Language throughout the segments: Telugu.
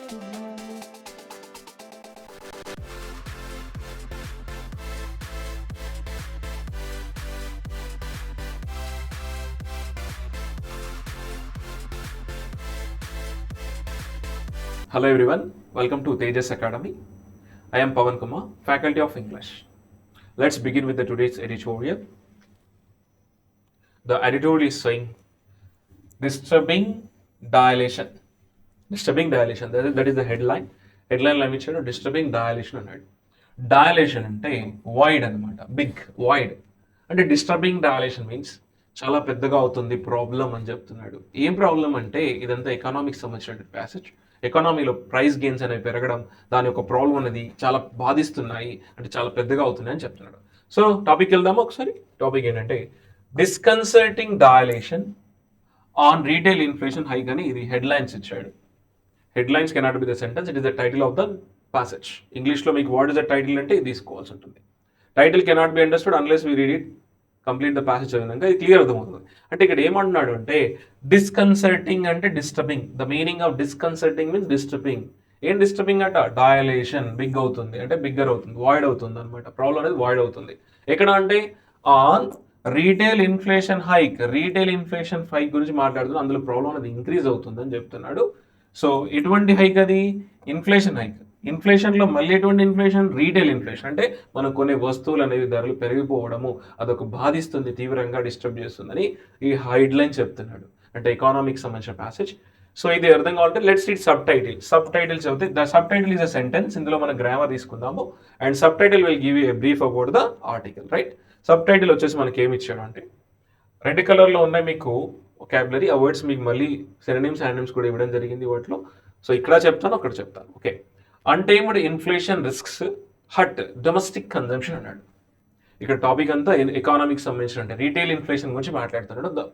Hello everyone, welcome to TEJAS Academy. I am Pawan Kumar, Faculty of English. Let's begin with today's editorial. The editorial is saying disturbing dilation. Disturbing dilation, that is the headline. Headline లో ఇచ్చాడు disturbing dilation అన్నాడు. Dilation అంటే వైడ్ అనమాట, బిగ్ వైడ్. అంటే disturbing dilation మీన్స్ చాలా పెద్దగా అవుతుంది ప్రాబ్లం అని చెప్తున్నాడు. ఏం ప్రాబ్లం అంటే ఇదంతా ఎకనామిక్స్ సంబంధించిన ప్యాసేజ్. ఎకానమీలో ప్రైస్ గెయిన్స్ అనేవి పెరగడం, దాని యొక్క ప్రాబ్లం అనేది చాలా బాధిస్తున్నాయి, అంటే చాలా పెద్దగా అవుతున్నాయి అని చెప్తున్నాడు. సో టాపిక్ వెళ్దాము ఒకసారి. టాపిక్ ఏంటంటే disconcerting dilation on retail inflation hike అని ఇది హెడ్లైన్స్ ఇచ్చాడు. Headlines cannot be the sentence, it is the title of the passage. ఇంగ్లీష్లో మీకు వాట్ ఇస్ ద టైటిల్ అంటే ఇది తీసుకోవాల్సి ఉంటుంది. Title cannot be understood unless we read it, complete the passage చదివినాక ఇది క్లియర్ అర్థమవుతుంది. అంటే ఇక్కడ ఏమంటున్నాడు అంటే డిస్కన్సర్టింగ్ అంటే disturbing. The meaning of disconcerting means disturbing. ఏం డిస్టర్బింగ్ అంట? డైలేషన్, బిగ్ అవుతుంది అంటే బిగ్గర్ అవుతుంది, వాయిడ్ అవుతుంది అనమాట. ప్రాబ్లం అనేది వాయిడ్ అవుతుంది. ఎక్కడ అంటే on retail inflation hike. Retail inflation hike గురించి మాట్లాడుతున్నాడు. అందులో ప్రాబ్లం అనేది ఇంక్రీజ్ అవుతుంది అని చెప్తున్నాడు. సో ఎటువంటి హైక్ అది? Inflation hike. ఇన్ఫ్లేషన్లో మళ్ళీ ఎటువంటి ఇన్ఫ్లేషన్? Retail inflation. అంటే మనం కొనే వస్తువులు అనేవి ధరలు పెరిగిపోవడము, అదొక బాధిస్తుంది, తీవ్రంగా డిస్టర్బ్ చేస్తుందని ఈ హెడ్లైన్ చెప్తున్నాడు. అంటే ఎకానామిక్స్ సంబంధించిన ప్యాసేజ్. సో ఇది అర్థం కావాలంటే let's read subtitle. Subtitle చదివితే the subtitle is a sentence. ఇందులో మన గ్రామర్ తీసుకుందాము and subtitle will give you a brief about the article, right? Subtitle వచ్చేసి మనకి ఏమి ఇచ్చాడు అంటే రెడ్ కలర్లో ఉన్నాయి మీకు వొకాబులరీ. ఆ వర్డ్స్ మీకు మళ్ళీ సినోనిమ్స్, యాంటోనిమ్స్ కూడా ఇవ్వడం జరిగింది వాటిలో. సో ఇక్కడ చెప్తాను, అక్కడ చెప్తాను. Okay. Untamed inflation risks hurt domestic consumption అన్నాడు. ఇక్కడ టాపిక్ అంతా ఎకానామిక్స్ సంబంధించిన అంటే రీటైల్ ఇన్ఫ్లేషన్ గురించి మాట్లాడుతున్నాడు.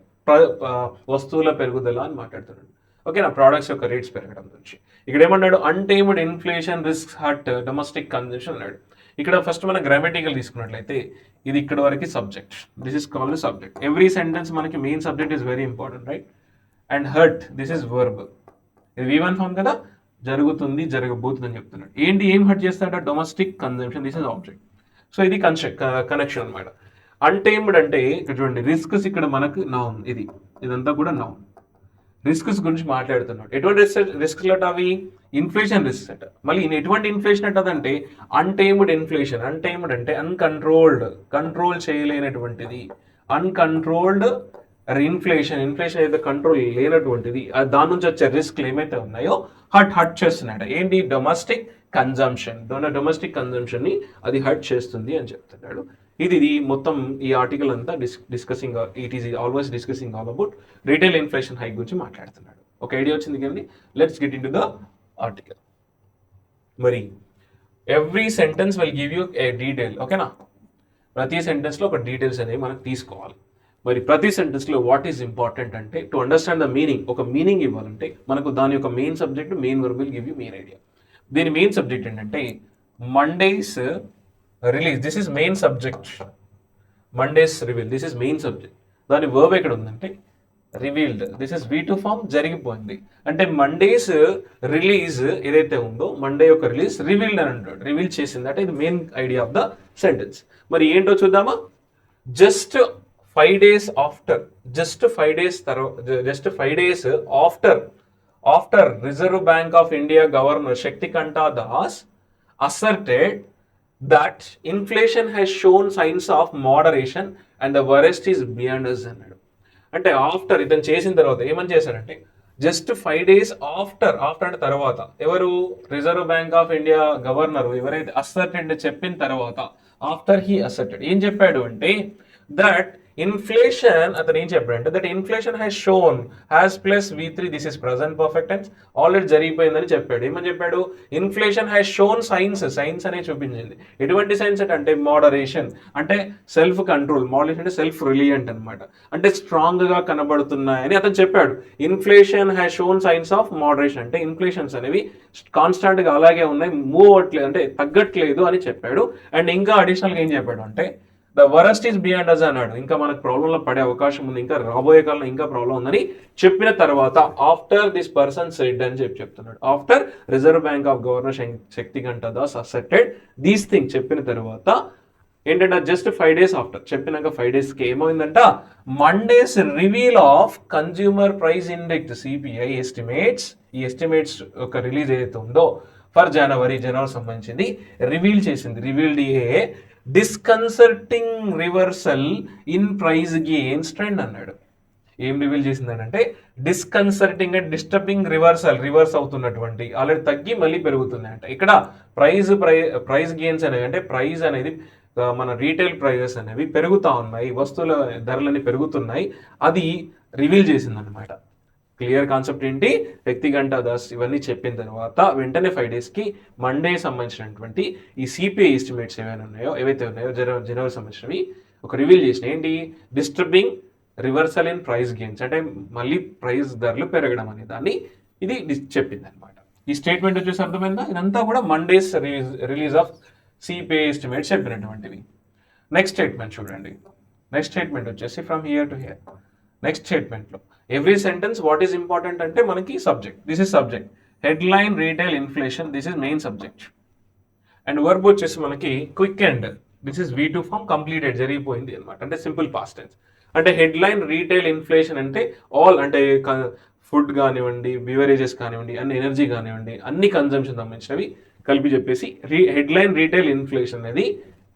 వస్తువుల పెరుగుదల అని మాట్లాడుతున్నాడు. ఓకేనా? ప్రోడక్ట్స్ యొక్క రేట్స్ పెరగడం గురించి. ఇక్కడ ఏమన్నాడు? Untamed inflation risk hurt domestic consumption అన్నాడు. ఇక్కడ ఫస్ట్ మనం గ్రామటికల్ తీసుకున్నట్లయితే ఇది ఇక్కడ వరకు subject. This is called subject. Every sentence మనకి main subject is very important, right? And hurt, this is verb. ఇది V1 ఫామ్ కదా, జరుగుతుంది, జరగబోతుంది అని చెప్తున్నాడు. ఏంటి, ఏం హర్ట్ చేస్తాడ? Domestic consumption, this is object. So ఇది కనెక్షన్ అనమాట. అన్టైమ్డ్ అంటే ఇక్కడ చూడండి, రిస్క్స్ ఇక్కడ మనకు నౌన్, ఇదంతా కూడా నౌన్. రిస్క్స్ గురించి మాట్లాడుతున్నాడు. ఎటువంటి రిస్క్స్ అట అవి? ఇన్ఫ్లేషన్ రిస్క్స్ అట. మళ్ళీ ఎటువంటి ఇన్ఫ్లేషన్ అంటదంటే అన్టైమ్డ్ ఇన్ఫ్లేషన్. అన్టైమ్డ్ అంటే అన్కంట్రోల్డ్, కంట్రోల్ చేయలేనటువంటిది. అన్కంట్రోల్డ్ ఇన్ఫ్లేషన్, ఇన్ఫ్లేషన్ అయితే కంట్రోల్ లేనటువంటిది. దాని నుంచి వచ్చే రిస్క్లు ఏమైతే ఉన్నాయో హర్ట్ చేస్తున్నాడు. ఏంటి? Domestic consumption. డొమెస్టిక్ కన్జంప్షన్ ని అది హర్ట్ చేస్తుంది అని చెప్తున్నాడు. ఇది మొత్తం ఈ ఆర్టికల్ అంతా discussing, it is always discussing all about retail inflation hike గురించి మాట్లాడుతున్నాడు. ఒక ఐడియా వచ్చింది కదండి. Let's get into the article. మరి every sentence will give you a detail. ఓకేనా? ప్రతి సెంటెన్స్లో ఒక డీటెయిల్స్ అనేవి మనకు తీసుకోవాలి. మరి ప్రతి సెంటెన్స్లో వాట్ ఈస్ ఇంపార్టెంట్ అంటే టు అండర్స్టాండ్ ద మీనింగ్. ఒక మీనింగ్ ఇవ్వాలంటే మనకు దాని యొక్క main subject, main verb will give you main idea. దీని మెయిన్ సబ్జెక్ట్ ఏంటంటే Mondays release, this is main subject. Mondays reveal, this is main subject. దాని వర్బ్ ఎక్కడ ఉందంటే revealed, this is V2 form, జరిగిపోయింది. అంటే మండేస్ రిలీజ్ ఏదైతే ఉందో, మండే యొక్క రిలీజ్ రివీల్డ్ అని అంటాడు, రివీల్ చేసింది. అంటే ఇది main idea of the sentence. మరి ఏంటో చూద్దామా? Just 5 days after, just 5 days after Reserve Bank of India Governor Shaktikanta Das asserted that inflation has shown signs of moderation and the worst is beyond us అన్నాడు. అంటే ఆఫ్టర్ ఇతను చేసిన తర్వాత ఏమని చేశాడంటే జస్ట్ 5 days ఆఫ్టర్ అంటే తర్వాత, ఎవరు? Reserve bank of India governor ఎవరైతే అసర్టెడ్ చెప్పిన తర్వాత, ఆఫ్టర్ హీ అసర్టెడ్ ఏం చెప్పాడు అంటే దట్ ఇన్ఫ్లేషన్, అతను ఏం చెప్పాడంటే that inflation has shown has plus V3, this is present perfect tense, already జరిగిపోయిందని చెప్పాడు. ఏమని చెప్పాడు? ఇన్ఫ్లేషన్ హ్యాస్ షోన్ సైన్స్ అనే చూపించింది. ఎటువంటి సైన్స్ అంటే మోడరేషన్, అంటే సెల్ఫ్ కంట్రోల్. మోడరేషన్ అంటే సెల్ఫ్ రిలియంట్ అనమాట, అంటే స్ట్రాంగ్ గా కనబడుతున్నాయని అతను చెప్పాడు. Inflation has shown science of moderation అంటే ఇన్ఫ్లేషన్స్ అనేవి కాన్స్టాంట్ గా అలాగే ఉన్నాయి, మూవ్ అవ్వట్లేదు, అంటే తగ్గట్లేదు అని చెప్పాడు. అండ్ ఇంకా అడిషనల్ గా ఏం చెప్పాడు అంటే the worst is beyond us అన్నాడు. ఇంకా మనకు ప్రాబ్లంలో పడే అవకాశం ఉంది, ఇంకా రాబోయే కాలంలో ఇంకా ప్రాబ్లం ఉందని చెప్పిన తర్వాత ఆఫ్టర్ దిస్ పర్సన్ సెడ్ అని చెప్తున్నాడు. After reserve bank of governor Shaktikanta Das accepted these thing చెప్పిన తర్వాత ఏంటంటే జస్ట్ 5 days ఆఫ్టర్ చెప్పినాక 5 daysకి ఏమైందంట, Monday's reveal of consumer price index CPI estimates, ఈ ఎస్టిమేట్స్ ఒక రిలీజ్ ఏదైతే ఉందో ఫర్ జనవరి సంబంధించింది రివీల్ చేసింది. Revealed a disconcerting reversal in price gains trend అన్నాడు. ఏం రివీల్ చేసిందంటే డిస్కన్సర్టింగ్ అండ్ డిస్టర్బింగ్ రివర్స్ అవుతున్నటువంటి ఆల్రెడీ తగ్గి మళ్ళీ పెరుగుతుంది అంట. ఇక్కడ ప్రైస్ గెయిన్స్ అనేవి అంటే ప్రైస్ అనేది మన రీటైల్ ప్రైజెస్ అనేవి పెరుగుతూ ఉన్నాయి, వస్తువుల ధరలని పెరుగుతున్నాయి, అది రివీల్ చేసింది అనమాట. క్లియర్ కాన్సెప్ట్ ఏంటి, వ్యక్తిగంట దాస్ ఇవన్నీ చెప్పిన తర్వాత వెంటనే 5 daysకి మండే సంబంధించినటువంటి ఈ సిపిఐ ఎస్టిమేట్స్ ఏవైతే ఉన్నాయో జనవరి సంబంధించినవి ఒక రివీల్ చేసిన ఏంటి, disturbing reversal in price gains అంటే మళ్ళీ ప్రైస్ ధరలు పెరగడం అనే దాన్ని ఇది చెప్పింది అనమాట. ఈ స్టేట్మెంట్ వచ్చేసి అర్థమైందా, ఇదంతా కూడా Monday's release of CPI estimates చెప్పినటువంటివి. నెక్స్ట్ స్టేట్మెంట్ చూడండి. నెక్స్ట్ స్టేట్మెంట్ వచ్చేసి from here to here. Next స్టేట్మెంట్లో every sentence what is important అంటే మనకి subject, this is subject, headline retail inflation this is main subject, and verb వచ్చేసి మనకి quick and this is V2 form completed జరిగిపోయింది అనమాట, అంటే సింపుల్ పాస్ట్ టెన్స్. అంటే హెడ్లైన్ రీటైల్ ఇన్ఫ్లేషన్ అంటే ఆల్ అంటే ఫుడ్ కానివ్వండి, బివరేజెస్ కానివ్వండి, అన్ని ఎనర్జీ కానివ్వండి, అన్ని కన్జంప్షన్ సంబంధించినవి కలిపి చెప్పేసి హెడ్లైన్ రీటైల్ ఇన్ఫ్లేషన్ అనేది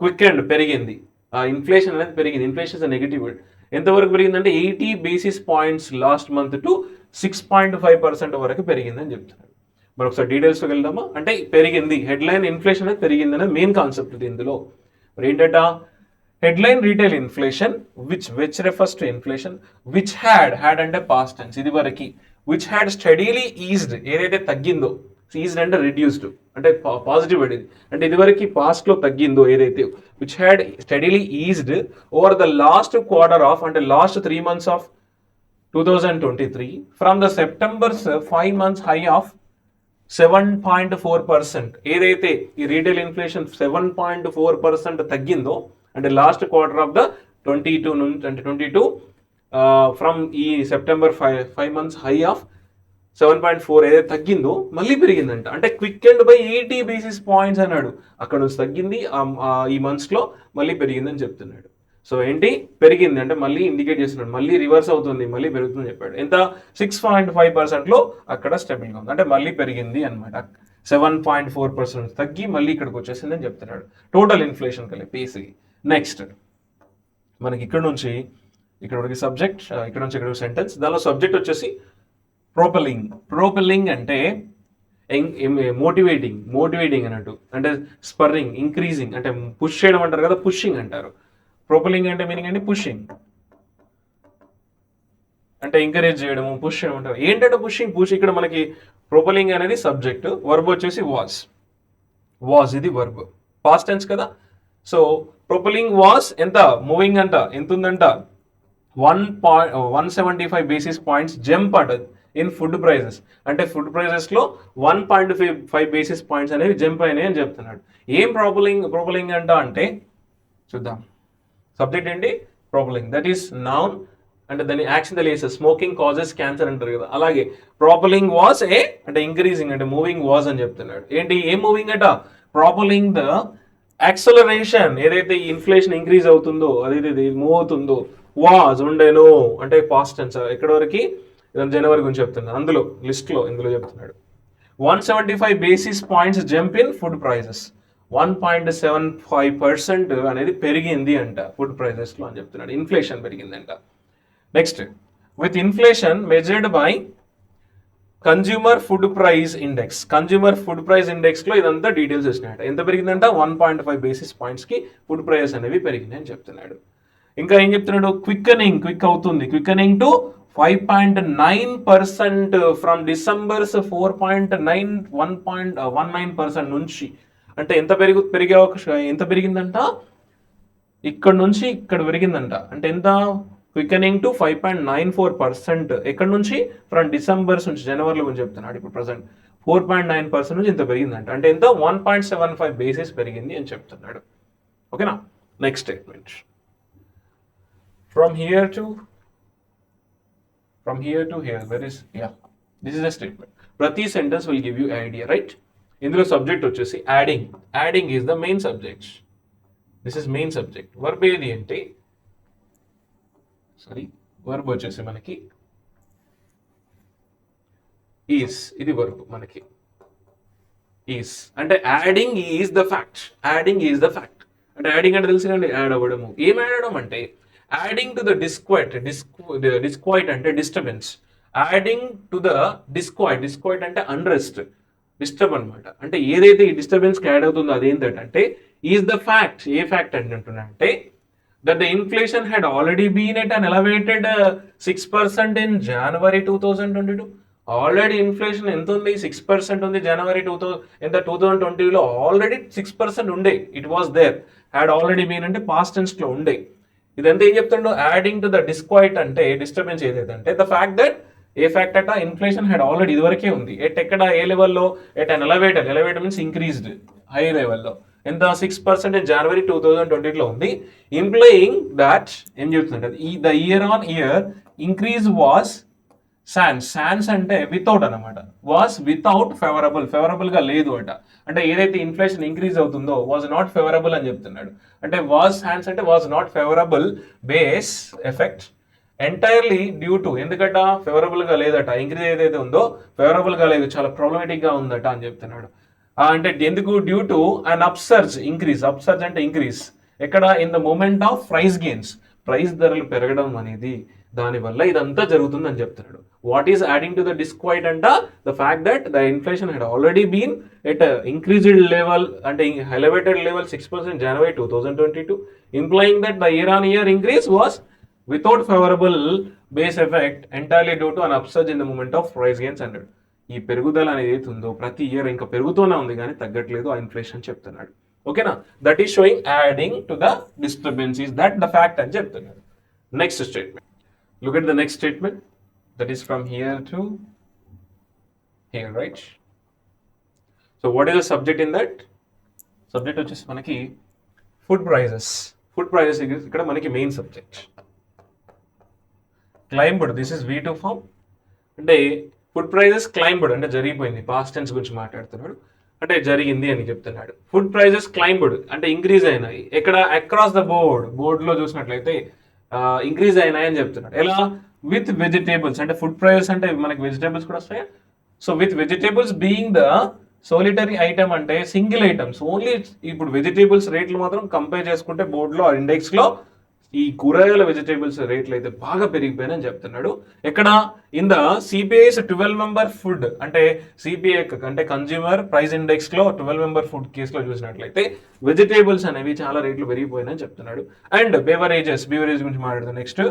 క్విక్ అండ్ పెరిగింది. ఆ ఇన్ఫ్లేషన్ అనేది పెరిగింది. Inflation is negative. ఎంతవరకు పెరిగిందంటే 80 basis points last month to 6.5% వరకు పెరిగిందని చెప్తున్నారు. మరి ఒకసారి డీటెయిల్స్కి వెళ్దామా. అంటే పెరిగింది, హెడ్లైన్ ఇన్ఫ్లేషన్ అనేది పెరిగింది అనేది మెయిన్ కాన్సెప్ట్ ఇది. ఇందులో మరి ఏంటంట, headline retail inflation which refers to inflation which had అంటే పాస్ట్ టెన్స్ ఇది వరకు, విచ్ హ్యాడ్ స్టడీలీ ఈజ్డ్ ఏదైతే తగ్గిందో, ఈజ్డ్ అంటే రిడ్యూస్డ్ అంటే పాజిటివ్ పడింది, అంటే ఇదివరకు పాస్ట్ లో తగ్గిందో ఏదైతే which had steadily eased over the last quarter of అంటే last 3 months of 2023 from the September 5 months high of 7.4%. ఏదైతే ఈ రీటైల్ ఇన్ఫ్లేషన్ 7.4% తగ్గిందో అంటే లాస్ట్ క్వార్టర్ ఆఫ్ ద 22 నుంచి అంటే 22 ఫ్రమ్ ఈ సెప్టెంబర్ 5 months హై ఆఫ్ 7.4 ఏదైతే తగ్గిందో మళ్ళీ పెరిగిందంట. అంటే quick and by 80 basis points అన్నాడు. అక్కడ నుంచి తగ్గింది ఈ మంత్స్లో మళ్ళీ పెరిగిందని చెప్తున్నాడు. సో ఏంటి పెరిగింది అంటే మళ్ళీ ఇండికేట్ చేస్తున్నాడు, మళ్ళీ రివర్స్ అవుతుంది, మళ్ళీ పెరుగుతుంది చెప్పాడు. ఎంత 6.5%లో అక్కడ స్టెబుల్గా ఉంది, అంటే మళ్ళీ పెరిగింది అనమాట. 7.4% తగ్గి మళ్ళీ ఇక్కడికి వచ్చేసిందని చెప్తున్నాడు. టోటల్ ఇన్ఫ్లేషన్ కలిపేసి. నెక్స్ట్ మనకి ఇక్కడ నుంచి ఇక్కడ వరకు సబ్జెక్ట్, ఇక్కడ నుంచి ఇక్కడ సెంటెన్స్. దానిలో సబ్జెక్ట్ వచ్చేసి ప్రోపెల్లింగ్ అంటే మోటివేటింగ్ అన్నట్టు, అంటే స్పర్రింగ్, ఇంక్రీజింగ్ అంటే పుష్ చేయడం అంటారు కదా, పుషింగ్ అంటారు. ప్రోపెల్లింగ్ అంటే మీనింగ్ అంటే పుషింగ్ అంటే ఎంకరేజ్ చేయడము, పుష్ చేయడం అంటారు. ఏంటంటే పుష్ ఇక్కడ మనకి ప్రోపెల్లింగ్ అనేది సబ్జెక్ట్, వర్బ్ వచ్చేసి వాజ్ ఇది వర్బ్, పాస్ట్ టెన్స్ కదా. సో ప్రోపెల్లింగ్ వాజ్ ఎంత మూవింగ్ అంట, ఎంత ఉందంట 175 basis points జంప్ అంట ఇన్ ఫుడ్ ప్రైజెస్, అంటే ఫుడ్ ప్రైజెస్లో 1.5 basis points అనేవి జంప్ అయినాయి అని చెప్తున్నాడు. ఏం ప్రోపెల్లింగ్ అంట అంటే చూద్దాం. సబ్జెక్ట్ ఏంటి, ప్రోపెల్లింగ్, దట్ ఈస్ నౌన్ అంటే దాని యాక్షన్ తెలియదు. స్మోకింగ్ కాజెస్ క్యాన్సర్ అంటారు కదా, అలాగే ప్రోపెల్లింగ్ వాజ్ అంటే ఇంక్రీజింగ్ అంటే మూవింగ్ వాజ్ అని చెప్తున్నాడు. ఏంటి ఏం మూవింగ్ అంట, ప్రోపెల్లింగ్ ద యాక్సలరేషన్ ఏదైతే ఇన్ఫ్లేషన్ ఇంక్రీజ్ అవుతుందో అదైతే మూవ్ అవుతుందో వాజ్ ఉండేను అంటే పాస్ట్ టెన్స్. ఎక్కడి వరకు జనవరి గురించి చెప్తున్నాడు, అందులో లిస్ట్లో ఇందులో చెప్తున్నాడు. 175 basis points jump in food prices, 1.75% అనేది పెరిగింది అంట ఫుడ్ ప్రైజెస్లో అని చెప్తున్నాడు. ఇన్ఫ్లేషన్ పెరిగిందంట. Next with inflation measured by consumer food price ఇండెక్స్లో ఇదంతా డీటెయిల్స్ వచ్చినాయట. ఎంత పెరిగిందంట 1.5 basis pointsకి ఫుడ్ ప్రైజెస్ అనేవి పెరిగింది అని చెప్తున్నాడు. ఇంకా ఏం చెప్తున్నాడు, క్విక్ అవుతుంది, క్విక్కనింగ్ టు 5.9% ఫ్రమ్ డిసెంబర్స్ 1.19% నుంచి, అంటే ఎంత ఎంత పెరిగిందంట, ఇక్కడ నుంచి ఇక్కడ పెరిగిందంట. అంటే ఎంత, క్విక్కనింగ్ టు 5.94%. ఎక్కడ నుంచి, ఫ్రమ్ డిసెంబర్స్ నుంచి, జనవరిలో గురించి చెప్తున్నాడు. ఇప్పుడు ప్రజెంట్ 4.9% నుంచి ఇంత పెరిగిందంట. అంటే ఎంత 1.75 basis పెరిగింది అని చెప్తున్నాడు. ఓకేనా. Next statement. From here to here, where is, yeah, this is a statement. Prati sentence will give you idea, right? ఇందులో సబ్జెక్ట్ వచ్చేసి adding is the main subject. This is main subject. Verb ఏది అంటే వర్బ్ వచ్చేసి మనకి ఈస్. ఇది వర్బ్ మనకి ఈస్ అంటే యాడింగ్ ఈజ్ ద ఫ్యాక్ట్. అంటే యాడింగ్ అంటే తెలుసు కండి, యాడ్ అవ్వడము. ఏం యాడ్ అవ్వడం అంటే యాడింగ్ టు ద డిస్క్వైట్ అంటే disturbance. Adding to the disquiet అంటే అన్రెస్ట్, డిస్టర్బ్ అనమాట. అంటే ఏదైతే ఈ డిస్టర్బెన్స్ కి యాడ్ అవుతుందో అదేంటంటే is the fact. A fact అంటున్నా అంటే that the inflation had already been at an elevated 6% in January 2022. Already inflation ఎంత ఉంది, 6% ఉంది. జనవరి 2020లో ఆల్రెడీ 6% ఉండే. It was there. Had already been అంటే పాస్ట్ టెన్స్ లో ఉండే. ఇదంతా ఏం చెప్తుండో, యాడింగ్ టు ద డిస్క్వైట్ అంటే డిస్టర్బెన్స్ ఏదైతే the fact that a fact అట ఇన్ఫ్లేషన్ హ్యాడ్ ఆల్రెడీ ఇదివరకే ఉంది. ఎక్కడ ఏ లెవెల్లో, at an elevated means increased, high లెవెల్లో. ఎంత 6% జనవరి 2020లో ఉంది. ఇంప్లాయింగ్ దాట్ ఏం చెప్తుంటే the year on year increase was sans అంటే వితౌట్ అనమాట. వాస్ వితౌట్ ఫేవరబుల్ గా లేదు అట. అంటే ఏదైతే ఇన్ఫ్లేషన్ ఇంక్రీజ్ అవుతుందో వాజ్ నాట్ ఫేవరబుల్ అని చెప్తున్నాడు. అంటే వాజ్ సాన్స్ అంటే was not favourable base effect entirely due to, ఎందుకట ఫేవరబుల్ గా లేదట. ఇంక్రీజ్ ఏదైతే ఉందో ఫేవరబుల్ గా లేదు, చాలా ప్రాబ్లమేటిక్ గా ఉందట అని చెప్తున్నాడు. అంటే ఎందుకు, డ్యూ టు అన్ అప్సర్జ్ అంటే ఇంక్రీజ్ ఎక్కడ, in the movement of price gains, price ధరలు పెరగడం అనేది, దానివల్ల ఇదంతా జరుగుతుంది అని చెప్తున్నాడు. What is adding to the disquiet అంట, the fact that the inflation had already been at increased level అంటే elevated level 6% January 2022, implying that the year on year increase was without favourable base effect entirely due to an upsurge in the movement of price gains అన్నాడు. ఈ పెరుగుదల అనేది ఏతుందో ప్రతి ఇయర్ ఇంకా పెరుగుతూనే ఉంది కానీ తగ్గట్లేదు ఆ ఇన్ఫ్లేషన్ చెప్తున్నాడు. ఓకేనా, that is showing adding to the disturbance is that the fact అని చెప్తున్నాడు. Next statement, look at the next statement, that is from here to here, right? So what is the subject in that? Subject వచ్చేసి మనకి ఫుడ్ ప్రైజెస్ ఇక్కడ మనకి main subject. Climbed, this is V2 form. అంటే ఫుడ్ ప్రైజెస్ క్లైంబ్డ్ అంటే జరిగిపోయింది, పాస్ట్ టెన్స్ గురించి మాట్లాడుతున్నాడు, అంటే జరిగింది అని చెప్తున్నాడు. ఫుడ్ ప్రైజెస్ క్లైంబ్డ్ అంటే ఇంక్రీజ్ అయినాయి. ఎక్కడ, అక్రాస్ ద బోర్డ్లో చూసినట్లయితే ఇంక్రీజ్ అయినాయి అని చెప్తున్నాడు. ఎలా, విత్ వెజిటేబుల్స్ అంటే ఫుడ్ ప్రైజెస్ అంటే మనకి వెజిటేబుల్స్ కూడా వస్తాయి. So with vegetables being the solitary item అంటే సింగిల్ ఐటమ్స్ ఓన్లీ. ఇప్పుడు వెజిటేబుల్స్ రేట్లు మాత్రం కంపేర్ చేసుకుంటే బోర్డులో ఇండెక్స్లో ఈ కూరగాయల వెజిటేబుల్స్ రేట్లు అయితే బాగా పెరిగిపోయినాయని చెప్తున్నాడు. ఎక్కడ, ఇన్ ద సిపిఐస్ 12 మెంబర్ ఫుడ్ అంటే సిపిఐ అంటే కన్జ్యూమర్ ప్రైస్ ఇండెక్స్ లో 12 మెంబర్ ఫుడ్ కేసులో చూసినట్లయితే వెజిటేబుల్స్ అనేవి చాలా రేట్లు పెరిగిపోయినాయని చెప్తున్నాడు. అండ్ బెవరేజెస్ గురించి మాట్లాడుతాం next.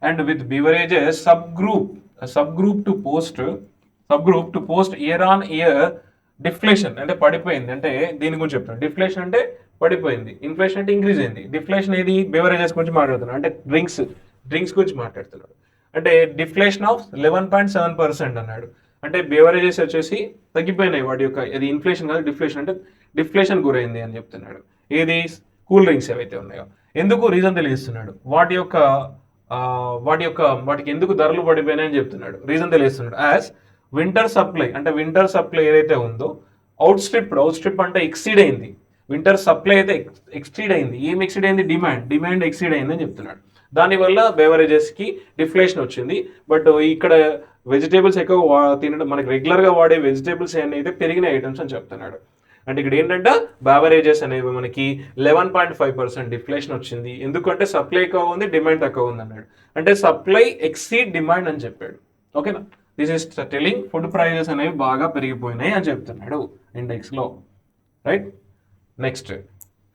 And with beverages sub group two post year on year deflation అంటే పడిపోయింది. అంటే దీని గురించి చెప్తాను. డిఫ్లేషన్ అంటే పడిపోయింది, ఇన్ఫ్లేషన్ అంటే ఇంక్రీజ్ అయింది. డిఫ్లేషన్ ఏది, బెవరేజెస్ గురించి మాట్లాడుతున్నాడు, అంటే డ్రింక్స్ గురించి మాట్లాడుతున్నాడు. అంటే డిఫ్లేషన్ ఆఫ్ 11.7% అన్నాడు. అంటే బెవరేజెస్ వచ్చేసి తగ్గిపోయినాయి వాటి యొక్క, ఇది ఇన్ఫ్లేషన్ కాదు డిఫ్లేషన్, అంటే డిఫ్లేషన్ గురైంది అని చెప్తున్నాడు. ఏది, కూల్ డ్రింక్స్ ఏవైతే ఉన్నాయో. ఎందుకు, రీజన్ తెలియజేస్తున్నాడు. వాటికి ఎందుకు ధరలు పడిపోయినాయని చెప్తున్నాడు, రీజన్ తెలియజేస్తున్నాడు. యాజ్ వింటర్ సప్లై ఏదైతే ఉందో అవుట్ స్ట్రిప్ అంటే ఎక్సీడ్ అయింది. వింటర్ సప్లై అయితే ఎక్సీడ్ అయింది. ఏం ఎక్సీడ్ అయింది, డిమాండ్ ఎక్సీడ్ అయిందని చెప్తున్నాడు. దానివల్ల బెవరేజెస్ కి డిఫ్లేషన్ వచ్చింది. బట్ ఇక్కడ వెజిటేబుల్స్ ఎక్కువ తినడం, మనకి రెగ్యులర్ గా వాడే వెజిటేబుల్స్ అయితే పెరిగిన ఐటమ్స్ అని చెప్తున్నాడు. అంటే ఇక్కడ ఏంటంటే బెవరేజెస్ అనేవి మనకి 11.5% డిఫ్లేషన్ వచ్చింది. ఎందుకంటే సప్లై ఎక్కువ ఉంది, డిమాండ్ తక్కువ ఉంది అన్నాడు. అంటే సప్లై ఎక్సీడ్ డిమాండ్ అని చెప్పాడు. ఓకేనా, this is telling food prices అనేవి బాగా పెరిగిపోయినాయి అని చెప్తున్నాడు ఇండెక్స్ లో, right? Next,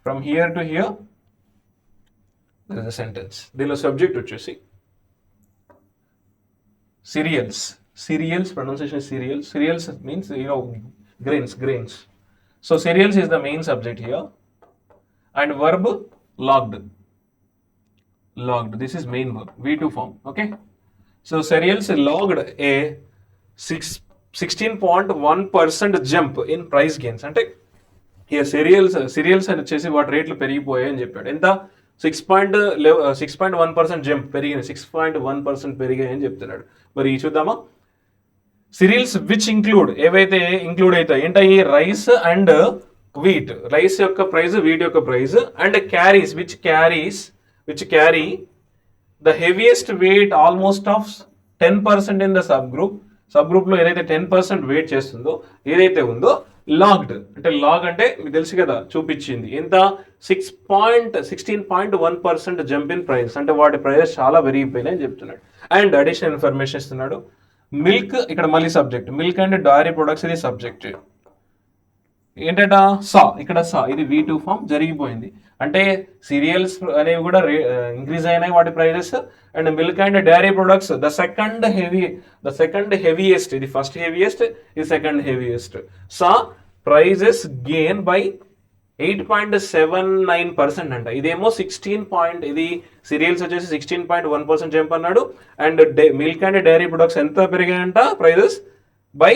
from here to here there is a sentence. దీనిలో సబ్జెక్ట్ వచ్చేసి cereals pronunciation cereals means grains. So cereals is the main subject here, and verb logged, this is main verb, V2 form. Okay, so cereals logged a 16.1% jump in price gains. అంటే here cereals అని వచ్చేసి వాటి రేట్లు పెరిగిపోయాయి అని చెప్పాడు. ఎంత, 6.1% జంప్ పెరిగింది, 6.1% పెరిగాయి అని చెప్తున్నాడు. మరి చూద్దామా, సిరియల్స్ విచ్ ఇంక్లూడ్, ఏవైతే ఇంక్లూడ్ అవుతాయి ఏంటవి, రైస్ అండ్ వీట్, రైస్ యొక్క ప్రైస్, వీట్ యొక్క price, and carries which carry the heaviest weight almost of 10% in the sub group లో ఏదైతే 10% వెయిట్ చేస్తుందో, ఏదైతే ఉందో లాగ్డ్, అంటే లాగ్ అంటే మీకు తెలుసు కదా, చూపించింది ఎంత, 16.1% జంప్ ఇన్ ప్రైస్, అంటే వాటి ప్రైజెస్ చాలా పెరిగిపోయినాయి అని చెప్తున్నాడు. అండ్ అడిషనల్ ఇన్ఫర్మేషన్ ఇస్తున్నాడు, మిల్క్, ఇక్కడ మళ్ళీ subject, milk and dairy products ఇది సబ్జెక్ట్ ఏంటట, ఇక్కడ ఇది V2 ఫామ్ జరిగిపోయింది, అంటే సీరియల్స్ అనేవి కూడా ఇంక్రీజ్ అయినాయి వాటి prices, and milk and dairy products the second heaviest, ఇది ఫస్ట్ హెవీయెస్ట్, ఇది second heaviest, prices gain by 8.79% అంట, ఇదేమో 16 ఇది సీరియల్స్ వచ్చేసి 16.1% జంప్ అన్నాడు, and milk and dairy products ఎంత పెరిగాయంట ప్రైజెస్ బై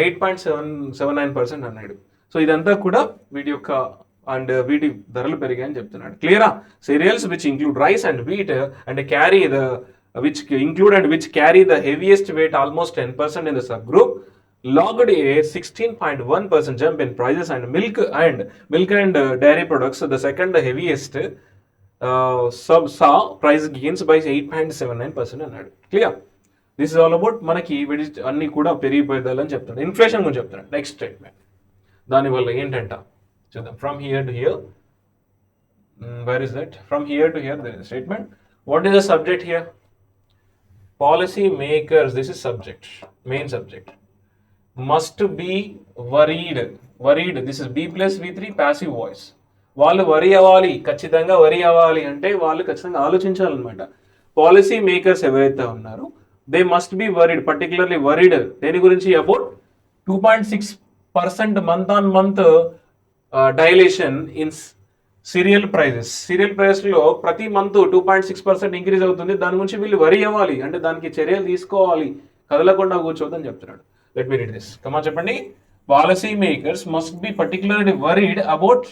8.79% అన్నాడు. సో ఇదంతా కూడా వీటి యొక్క అండ్ వీటి ధరలు పెరిగాయని చెప్తున్నాడు. క్లియరా, cereals which include rice and wheat and carry the which carry the heaviest weight almost 10% in the sub group logged a 16.1% jump in prices, and milk and dairy products, the second heaviest, saw price gains by 8.79% అన్నాడు. Clear, this is all about మనకి అన్ని కూడా పెరిగిపోయేదాలని చెప్తాడు. ఇన్ఫ్లేషన్ గురించి చెప్తాడు నెక్స్ట్ స్టేట్మెంట్, దానివల్ల ఏంటంట చూద్దాం. From here to here, where is that, from here to here there is statement. What is the subject here, policy makers, this is subject, main subject, must be worried, this is B plus V3 passive voice, వాళ్ళు వరీ అవ్వాలి, ఖచ్చితంగా వరీ అవ్వాలి అంటే వాళ్ళు ఖచ్చితంగా ఆలోచించాలన్నమాట. పాలసీ మేకర్స్ ఎవరైతే ఉన్నారో they must be worried, particularly worried దేని గురించి, about 2.6% month on month dilation in cereal prices లో ప్రతి మంత్ 2.6% ఇంక్రీజ్ అవుతుంది, దాని గురించి వీళ్ళు వరీ అవ్వాలి, అంటే దానికి చర్యలు తీసుకోవాలి, కదలకుండా కూర్చోవద్దని చెప్తున్నాడు. Let me read this. Come on, చెప్పండి. Policy makers must be particularly worried about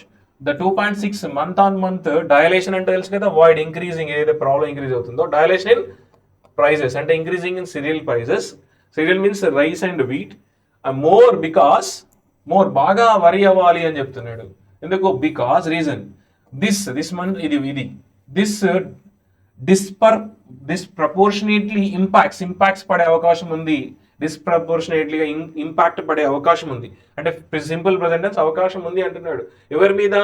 the 2.6 month on month dilation అంటే తెలుసు కదా, వాయిడ్ ఇంక్రీజింగ్, ఏదైతే ప్రాబ్లం ఇంక్రీజ్ అవుతుందో, డైలేషన్ ఇన్ ప్రైజెస్ అంటే increasing in cereal prices, cereal means rice and wheat, more బాగా వరి అవ్వాలి అని చెప్తున్నాడు. ఎందుకు, బికాస్ రీజన్ దిస్ మంత్ ఇది డిస్ప్రపోర్షనేట్లీ ఇంపాక్ట్స్ పడే అవకాశం ఉంది, డిస్ప్రపోర్షనేట్లీగా ఇంపాక్ట్ పడే అవకాశం ఉంది, అంటే సింపుల్ ప్రెజెంటెన్స్ అవకాశం ఉంది అంటున్నాడు. ఎవరి మీద,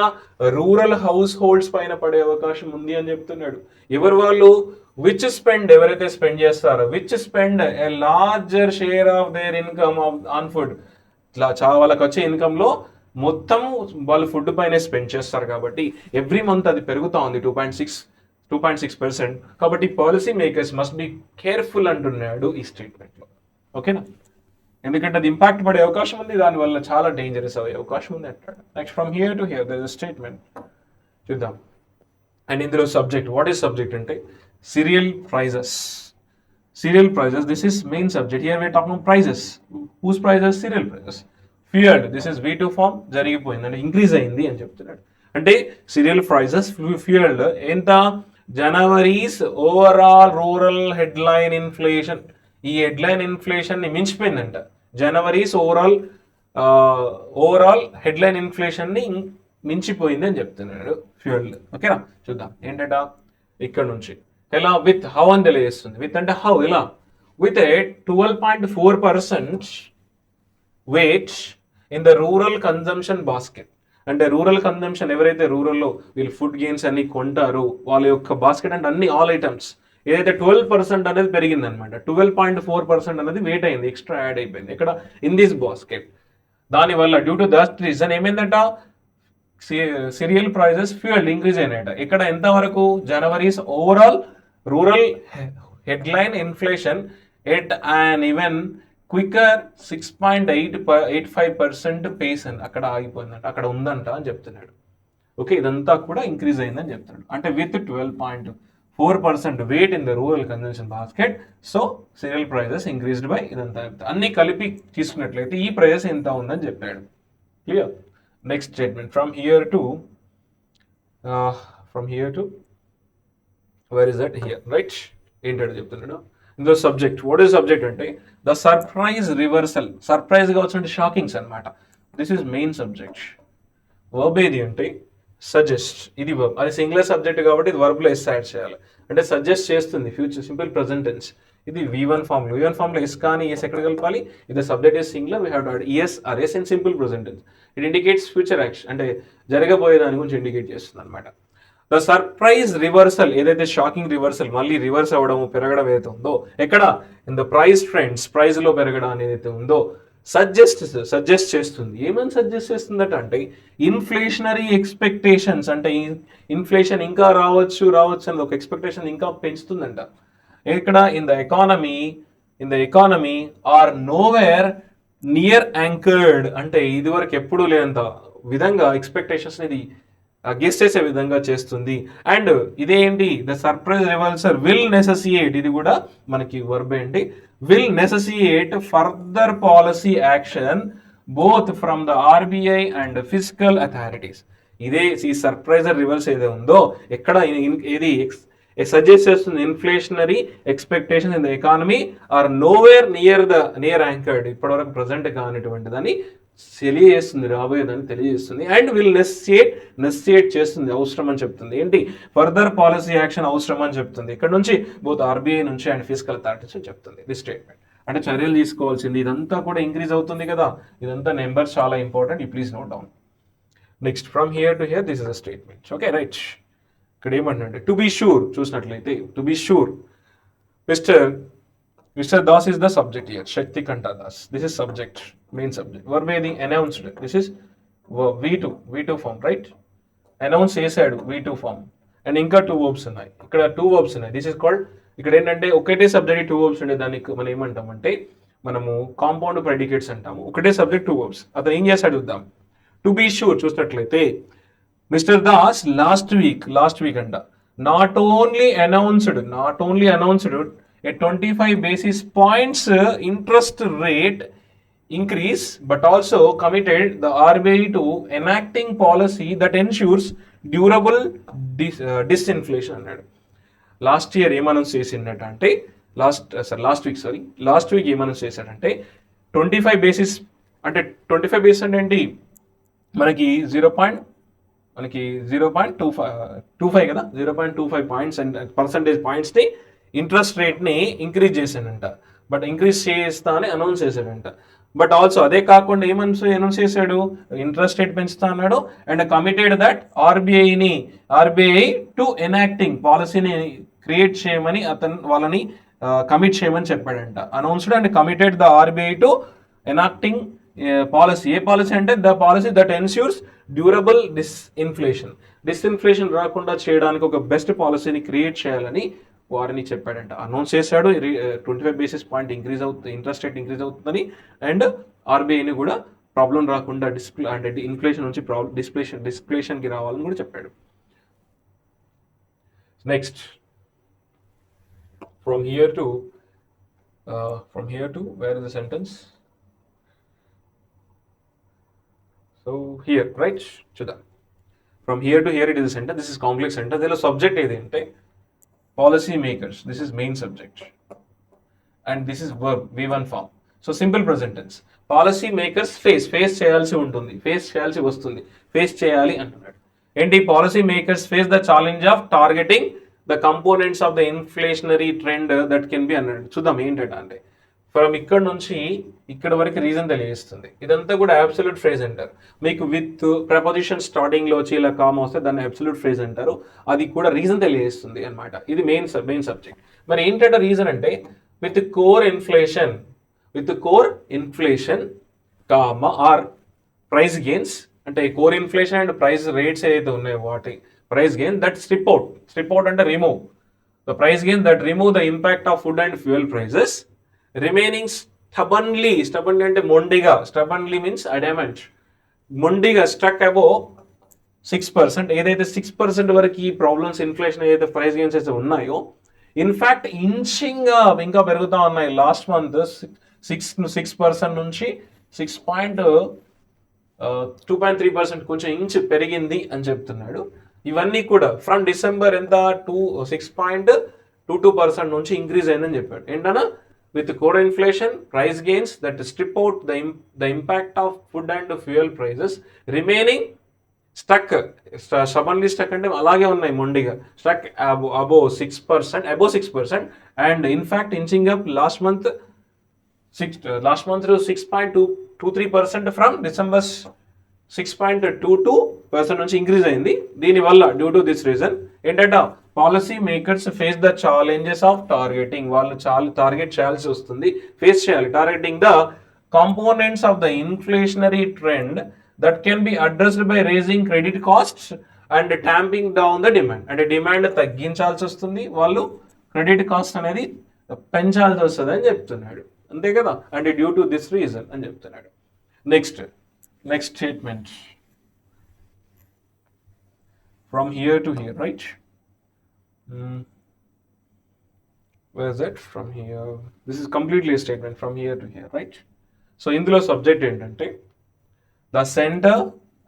రూరల్ హౌస్ హోల్డ్స్ పైన పడే అవకాశం ఉంది అని చెప్తున్నాడు. ఎవరు వాళ్ళు, విచ్ స్పెండ్, ఎవరైతే స్పెండ్ చేస్తారో, which spend A larger share of their income on food, వాళ్ళకి వచ్చే ఇన్కమ్ లో మొత్తం వాళ్ళు ఫుడ్ పైన స్పెండ్ చేస్తారు కాబట్టి ఎవ్రీ మంత్ అది పెరుగుతా ఉంది 2.6%. కాబట్టి policy makers must be careful అంటున్నాడు ఈ స్టేట్మెంట్ లో. ఓకేనా, ఎందుకంటే అది ఇంపాక్ట్ పడే అవకాశం ఉంది, దానివల్ల చాలా డేంజరస్ అయ్యే అవకాశం ఉంది అంటాడు. Next from here to here there is statement చూద్దాం. అండ్ ఇందులో సబ్జెక్ట్, వాట్ ఈస్ సబ్జెక్ట్ అంటే cereal prices, this is main subject. Here we are talking prices, whose prices, cereal prices. Fuelled, this is V2 form, జరిగిపోయింది అంటే ఇంక్రీజ్ అయింది అని చెప్తున్నాడు. అంటే సీరియల్ ప్రైజెస్ ఫ్యూయల్డ్ ఎంత, జనవరీస్ ఓవరాల్ రూరల్ హెడ్లైన్ ఇన్ఫ్లేషన్, ఈ హెడ్లైన్ ఇన్ఫ్లేషన్ ని మించిపోయిందంట. జనవరీస్ ఓవరాల్ హెడ్లైన్ ఇన్ఫ్లేషన్ ని మించిపోయింది అని చెప్తున్నాడు ఫ్యూయల్. ఓకేనా, చూద్దాం ఏంటంట ఇక్కడ నుంచి. ఎలా, విత్ హౌ అని తెలియజేస్తుంది. విత్ అంటే హౌ, ఎలా, with a 12.4% weight in the rural consumption basket. అంటే రూరల్ కన్జంప్షన్, ఎవరైతే రూరల్లో వీళ్ళు ఫుడ్ గెయిన్స్ అన్ని కొంటారో వాళ్ళ యొక్క బాస్కెట్ అంటే అన్ని ఆల్ ఐటమ్స్ ఏదైతే 12% అనేది పెరిగింది అనమాట, 12.4% అనేది వెయిట్ అయింది, ఎక్స్ట్రా యాడ్ అయిపోయింది ఇక్కడ ఇన్ దిస్ బాస్కెట్. దానివల్ల డ్యూ టు దట్ రీజన్ ఏమైందట, సీరియల్ ప్రైజెస్ ఫ్యూయల్ ఇంక్రీజ్ అయినాయట. ఇక్కడ ఎంత వరకు, January's overall rural headline inflation at and even quicker 6.85% pace అని అక్కడ ఆగిపోయిందంట, అక్కడ ఉందంట అని చెప్తున్నాడు. ఓకే, ఇదంతా కూడా ఇంక్రీజ్ అయిందని చెప్తున్నాడు. అంటే with 12.4% weight in the rural consumption basket, so cereal prices increased by ఇదంతా అన్ని కలిపి తీసుకున్నట్లయితే ఈ ప్రైజెస్ ఎంత ఉందని చెప్పాడు. Clear, next statement from here to from here to where is that here right ఏంటంటే చెప్తున్నాడు ఇందులో సబ్జెక్ట్ వాట్ ఈస్ సబ్జెక్ట్ అంటే ద సర్ప్రైజ్ రివర్సల్ సర్ప్రైజ్గా వచ్చినట్టు షాకింగ్స్ అనమాట this is main subject verb ఏది అంటే సజెస్ట్ ఇది వర్బ్ అది సింగులర్ సబ్జెక్ట్ కాబట్టి ఇది వర్బ్లో ఎస్ యాడ్ చేయాలి అంటే సజెస్ట్ చేస్తుంది ఫ్యూచర్ సింపుల్ ప్రెజెంట్ టెన్స్ ఇది V1 ఫామ్లో ఎస్ కానీ ఎస్ ఎక్కడ కలపాలి ఇది subject is singular we have to add S or S in simple present tense it indicates future action అంటే జరగబోయే దాని గురించి ఇండికేట్ చేస్తుంది అనమాట ద సర్ప్రైజ్ రివర్సల్ ఏదైతే షాకింగ్ రివర్సల్ మళ్ళీ రివర్స్ అవ్వడం పెరగడం ఏదైతే ఉందో ఎక్కడ in the price trends price లో పెరగడం అనేది ఉందో సజెస్ట్ చేస్తుంది ఏమని సజెస్ట్ చేస్తుందట అంటే ఇన్ఫ్లేషనరీ ఎక్స్పెక్టేషన్స్ అంటే ఇన్ఫ్లేషన్ ఇంకా రావచ్చు అని ఒక ఎక్స్పెక్టేషన్ ఇంకా పెంచుతుందంట ఇక్కడ in the economy are nowhere near anchored అంటే ఇదివరకు ఎప్పుడు లేనంత విధంగా ఎక్స్పెక్టేషన్స్ ఇది గెస్ చేసే విధంగా చేస్తుంది అండ్ ఇదేంటి the surprise reversal will necessitate ఇది కూడా మనకి వర్బ్ ఏంటి will necessitate further policy action both from the RBI and physical authorities ఇదే ఈ సర్ప్రైజర్ రివర్స్ ఏదో ఉందో ఎక్కడ ఇది సజెస్ట్ చేస్తుంది inflationary expectation in the economy are nowhere near anchored ఇప్పటివరకు ప్రజెంట్ కానిటువంటిదని తెలియజేస్తుంది రాబోయేదని తెలియజేస్తుంది అండ్ విల్ నెస్సియేట్ చేస్తుంది అవసరం అని చెప్తుంది ఏంటి ఫర్దర్ పాలసీ యాక్షన్ అవసరం అని చెప్తుంది ఇక్కడ నుంచి బోత్ ఆర్బీఐ నుంచి అండ్ ఫిజికల్ అథారిటీస్ అని చెప్తుంది దిస్ స్టేట్మెంట్ అంటే చర్యలు తీసుకోవాల్సింది ఇదంతా కూడా ఇంక్రీజ్ అవుతుంది కదా ఇదంతా నెంబర్స్ చాలా ఇంపార్టెంట్ ఈ please note down next from here to here this is a statement okay right ఇక్కడ ఏమంటే టు బి షూర్ చూసినట్లయితే to be sure mister Das is the subject here. Shakti Kanta Das. This is subject, main subject. Verb ఏది announced. This is V2 form, right? Announce చేశాడు V2 form. And ఇంకా 2 verbs ఉన్నాయి. ఇక్కడ 2 verbs ఉన్నాయి. This is called ఇక్కడ ఏంటంటే ఒకటే సబ్జెక్ట్ 2 verbs ఉండే దానికి మనం ఏమంటామంటే మనము కాంపౌండ్ ప్రెడికేట్స్ అంటాము ఒకటే సబ్జెక్ట్ 2 verbs. అతను ఏం చేశాడు చూద్దాం టు బి షూర్ చూసినట్లయితే మిస్టర్ దాస్ లాస్ట్ వీక్ అంట not only announced a 25 basis points interest rate increase but also committed the RBI to enacting policy that ensures durable disinflation అన్నాడు లాస్ట్ ఇయర్ ఏం అనౌన్స్ చేసిండట అంటే లాస్ట్ వీక్ ఏం అనౌన్స్ చేశాడంటే 25 బేసిస్ అంటే 25 బేసిస్ అంటే ఏంటి మనకి 0.25 కదా 0.25 పాయింట్స్ అండ్ పర్సంటేజ్ పాయింట్స్ని ఇంట్రెస్ట్ రేట్ని ఇంక్రీజ్ చేశాడంట బట్ ఇంక్రీజ్ చేస్తా అని అనౌన్స్ చేశాడంట బట్ ఆల్సో అదే కాకుండా అనౌన్స్ చేశాడు ఇంట్రెస్ట్ రేట్ పెంచుతా అన్నాడు and committed that RBI to enacting పాలసీని క్రియేట్ చేయమని వాళ్ళని కమిట్ చేయమని చెప్పాడంట announced and committed the RBI to enacting policy a policy అంటే the policy that ensures durable disinflation రాకుండా చేయడానికి ఒక బెస్ట్ పాలసీని క్రియేట్ చేయాలని వారిని చెప్పాడంట అనౌన్స్ చేశాడు 25 బేసిస్ పాయింట్ ఇంక్రీజ్ అవుతుంది ఇంట్రెస్ట్ రేట్ ఇంక్రీజ్ అవుతుందని అండ్ ఆర్బీఐని కూడా ప్రాబ్లం రాకుండా అంటే ఇన్ఫ్లేషన్ నుంచి డిస్ప్లేషన్కి రావాలని కూడా చెప్పాడు next from here to where is the sentence so here right చూద్దాం from here to here it is sentence this is complex sentence దీనిలో సబ్జెక్ట్ ఏది అంటే policy makers, this is main subject and this is verb V1 form. So simple present tense. Policy makers face చేయాల్సి ఉంటుంది ఫేస్ చేయాలి అంటున్నాడు ఏంటి policy makers face the challenge of targeting the components of the inflationary trend that can B అన్నాడు చూద్దాం ఏంటంటే అంటే ఫ్రమ్ ఇక్కడ నుంచి ఇక్కడ వరకు రీజన్ తెలియజేస్తుంది ఇదంతా కూడా అబ్సల్యూట్ ఫ్రేజ్ అంటారు మీకు విత్ ప్రపోజిషన్ స్టార్టింగ్ లో వచ్చి ఇలా కామ్ వస్తే దాన్ని అబ్సల్యూట్ ఫ్రేజ్ అంటారు అది కూడా రీజన్ తెలియజేస్తుంది అనమాట ఇది మెయిన్ సబ్జెక్ట్ మరి ఏంటంటే రీజన్ అంటే with core inflation comma or price gains అంటే core inflation and price rates ఏదైతే ఉన్నాయో వాటి price gain that strip out అంటే remove the price gain that remove the impact of food and fuel prices remaining stubbornly అంటే మొండిగా స్టబన్లీ మీన్స్ అడమెంట్ మొండిగా స్ట్రక్ అబో 6% ఏదైతే 6% వరకు ఈ ప్రాబ్లమ్స్ ఇన్ఫ్లేషన్ ఏదైతే ప్రైస్ గెయిన్స్ అయితే ఉన్నాయో ఇన్ఫాక్ట్ ఇంకా పెరుగుతూ ఉన్నాయి లాస్ట్ మంత్ 6% నుంచి 2.3% కొంచెం ఇంచ్ పెరిగింది అని చెప్తున్నాడు ఇవన్నీ కూడా ఫ్రమ్ డిసెంబర్ ఎంత 6.22% నుంచి ఇంక్రీజ్ అయిందని చెప్పాడు. ఏంటన్నా with core inflation, price gains that strip out the impact of food and fuel prices remaining stuck. Stubbornly stuck అంటే అలాగే ఉన్నాయి మొండిగా, stuck above 6%, and in fact inching up last month to 6.23% from December 6.22% నుంచి ఇంక్రీజ్ అయింది. దీనివల్ల డ్యూ టు దిస్ రీజన్ ఏంటంటే policy makers face the challenges of targeting. వాళ్ళు చాలా టార్గెట్ చేయాల్సి వస్తుంది, ఫేస్ చేయాలి. Targeting the components of the inflationary trend that can be addressed by raising credit costs and tamping down the demand. అంటే డిమాండ్ తగ్గించాల్సి వస్తుంది, వాళ్ళు క్రెడిట్ కాస్ట్ అనేది పెంచాల్సి వస్తుంది అని చెప్తున్నాడు, అంతే కదా. అంటే డ్యూ టు దిస్ రీజన్ అని చెప్తున్నాడు. Next statement from here to here, right? Where is it? From here, this is completely a statement from here to here, right? So indulo subject entante the center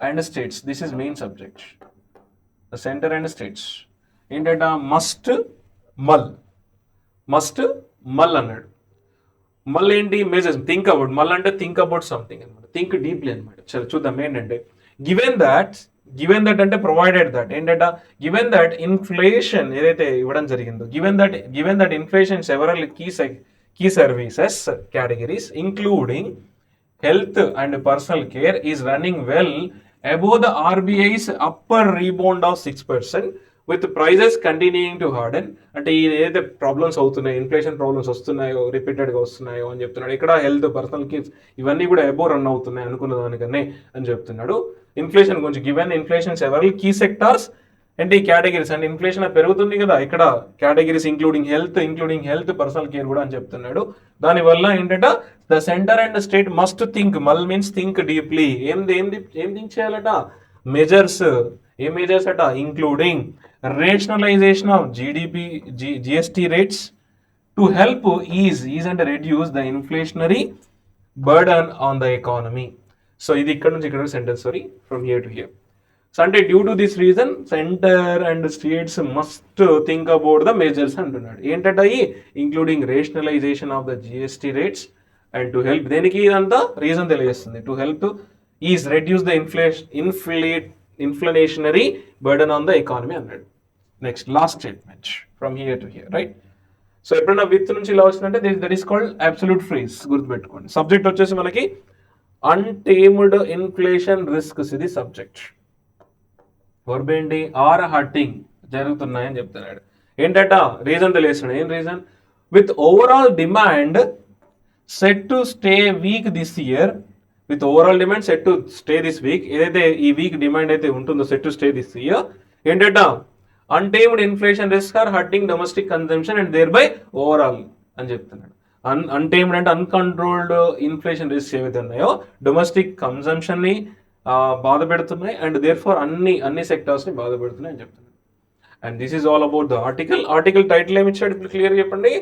and states, this is main subject. The center and states entanta must mull అన్నాడు. మళ్ళీ ఏంటి మెజర్స్, థింక్ అబౌట్. మళ్ళీ అంటే థింక్ అబౌట్ సంథింగ్ అనమాట, థింక్ డీప్లీ అనమాట. సరే చూద్దాం ఏంటంటే గివెన్ దట్ అంటే ప్రొవైడెడ్ దట్ ఏంటంటే గివెన్ దట్ ఇన్ఫ్లేషన్ ఏదైతే ఇవ్వడం జరిగిందో, given that inflation several key services categories including health and personal care is running well above the RBI's upper rebound of 6%. With prices continuing to harden. అంటే ఏదైతే ప్రాబ్లమ్స్ అవుతున్నాయి, ఇన్ఫ్లేషన్ ప్రాబ్లమ్స్ వస్తున్నాయో, రిపీటెడ్గా వస్తున్నాయో అని చెప్తున్నాడు. ఇక్కడ హెల్త్, పర్సనల్ కేర్స్ ఇవన్నీ కూడా అబోవ్ రన్ అవుతున్నాయి అనుకున్న దానికనే అని చెప్తున్నాడు. ఇన్ఫ్లేషన్ గురించి given inflation several key sectors అంటే ఈ కేటగిరీస్ అంటే ఇన్ఫ్లేషన్ పెరుగుతుంది కదా, ఇక్కడ categories including health, personal care కూడా అని చెప్తున్నాడు. దానివల్ల ఏంటంటే the centre and state must think, మల్ మీన్స్ థింక్ డీప్లీ. ఏం థింక్ చేయాలట? మెజర్స్. ఏ మెజర్స్ అట? Including rationalization of GST rates to help ease and reduce the inflationary burden on the economy. So ఇది ఇక్కడ నుంచి ఇక్కడ sentence, sorry, from here to here. So అంటే due to this reason centre and states must think about the measures అంటున్నాడు. ఏంటంటే including rationalisation of the GST rates and to help. దేనికి ఇదంతా రీజన్ తెలియజేస్తుంది, to help is reduce the inflationary burden on the economy అన్నాడు. Next last statement from here to here, right. So ఎప్పుడైనా విత్ నుంచి ఇలా వచ్చిందంటే that is called absolute phrase, గుర్తుపెట్టుకోండి. సబ్జెక్ట్ వచ్చేసి మనకి అన్టేమ్డ్ ఇన్ఫ్లేషన్ రిస్క్స్, ఇది సబ్జెక్ట్. వర్బ్ ఏంటి? ఆర్ హర్టింగ్ జరుగుతున్నాయని చెప్తున్నాడు. ఏంటంట? రీజన్ తెలియస్తున్నాడు. ఏం reason? With overall demand set to stay weak this year, with overall demand set to stay this weak, ఏదైతే ఈ వీక్ డిమాండ్ అయితే ఉంటుందో set to stay this year, ఏంటంట untamed inflation risk are hurting domestic consumption and thereby overall అని చెప్తున్నాడు. అన్టేమ్డ్ అంటే అన్కంట్రోల్డ్ ఇన్ఫ్లేషన్ రిస్క్ ఏవైతే ఉన్నాయో డొమెస్టిక్ కన్సంప్షన్ ని బాధ పెడుతున్నాయి అండ్ దేర్ ఫార్ అన్ని సెక్టార్స్ ని బాధ పెడుతున్నాయి అని చెప్తున్నాడు. And this is all about the article title ఏమి ఇచ్చాడు ఇప్పుడు క్లియర్ చెప్పండి.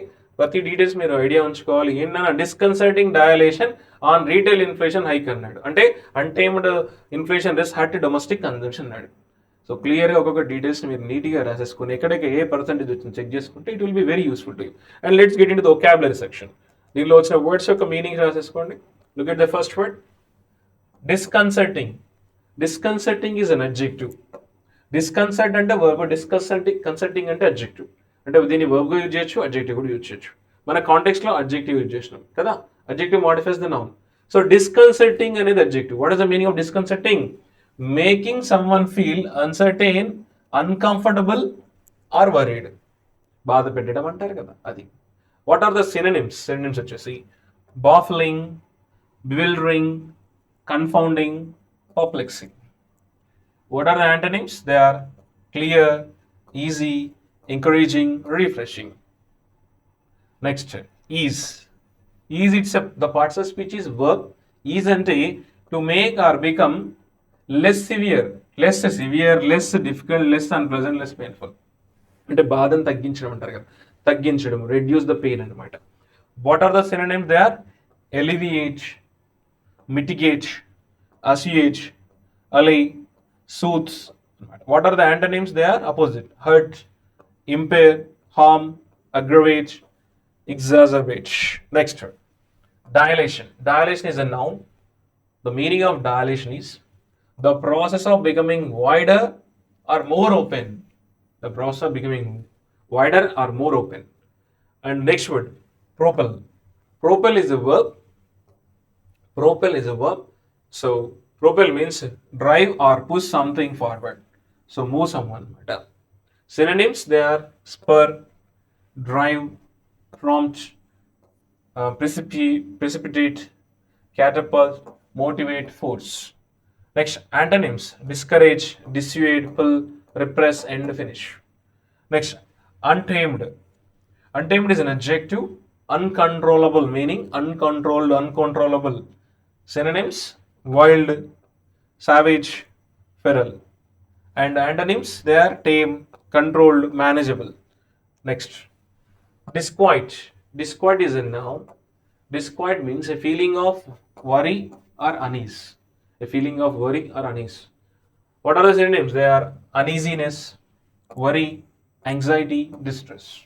ప్రతి డీటెయిల్స్ మీరు ఐడియా ఉంచుకోవాలి. ఏంటన్నా? Disconcerting dilation on retail inflation hike అన్నాడు. అంటే untamed inflation risk hurt domestic consumption అన్నాడు. సో క్లియర్గా ఒక్కొక్క డీటెయిల్స్ మీరు నీట్గా రాసేసుకుని ఎక్కడికి ఏ పర్సెంటేజ్ వచ్చింది చెక్ చేసుకుంటే it will be very useful to you. And let's get into the vocabulary section. దీనిలో వచ్చిన వర్డ్స్ యొక్క మీనింగ్ రాసేసుకోండి. Look at the first word, disconcerting. Disconcerting is an adjective. Disconcert అంటే వర్బ్, కన్సర్టింగ్ అంటే అడ్జెక్టివ్. అంటే దీన్ని వర్బ్గా యూజ్ చేయొచ్చు, అడ్జెక్టివ్ కూడా యూజ్ చేయొచ్చు. మన కాంటెక్స్లో అడ్జెక్టివ్ యూజ్ చేసినాం కదా, adjective modifies the noun. So disconcerting అనేది adjective. What is the meaning of disconcerting? Making someone feel uncertain, uncomfortable or worried. బాధ పెట్టడం అంటారు కదా అది. What are the synonyms? Synonyms వచ్చేసి baffling, bewildering, confounding, perplexing. What are the antonyms? They are clear, easy, encouraging, refreshing. Next, ease. Ease itself, the parts of speech is verb. Ease ante to make or become less severe, less difficult, less unpleasant, less painful. అంటే బాధను తగ్గించడం అంటారు కదా, తగ్గించడం, reduce the pain అన్నమాట. What are the synonyms? They are alleviate, mitigate, assuage, allay, soothes, What are the antonyms? They are opposite. Hurt, impair, harm, aggravate, exacerbate. Next, dilation. Dilation is a noun. The meaning of dilation is the process of becoming wider or more open. The process of becoming wider or more open. And next word, propel. Propel is a verb. Propel is a verb. So propel means drive or push something forward. So move someone. Synonyms, they are spur, drive, prompt, precipitate, catapult, motivate, force. Next, antonyms, discourage, dissuade, pull, repress, and finish. Next, untamed. Untamed is an adjective. Uncontrollable meaning uncontrolled, uncontrollable. Synonyms, wild, savage, feral. And antonyms, they are tame, controlled, manageable. Next, disquiet. Disquiet is a noun. Disquiet means a feeling of worry or unease. A feeling of worry or unease. What are the synonyms? They are uneasiness, worry, anxiety, distress.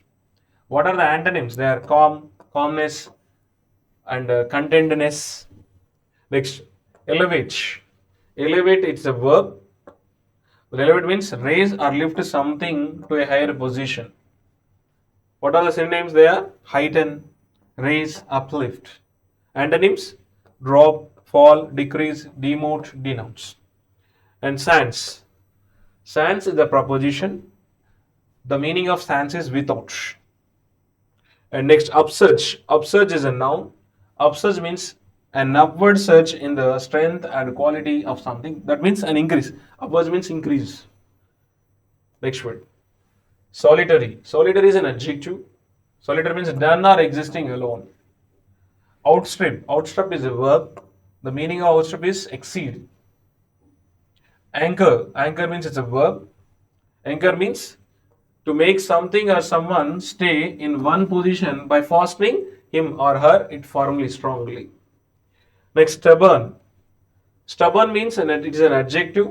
What are the antonyms? They are calm, calmness, and contentedness. Next, elevate. Elevate, it's a verb. Elevate means raise or lift something to a higher position. What are the synonyms? They are heighten, raise, uplift. Antonyms, drop, fall, decrease, demote, denounce. And sans. Sans is the preposition. The meaning of sans is without. And next, upsurge. Upsurge is a noun. Upsurge means an upward surge in the strength and quality of something. That means an increase. Upwards means increase. Next word. Solitary. Solitary is an adjective. Solitary means done or existing alone. Outstrip. Outstrip is a verb. The meaning of outstrip is exceed. Anchor. Anchor means it's a verb. Anchor means to make something or someone stay in one position by fastening him or her it firmly, strongly. Next, stubborn. Stubborn means it is an adjective.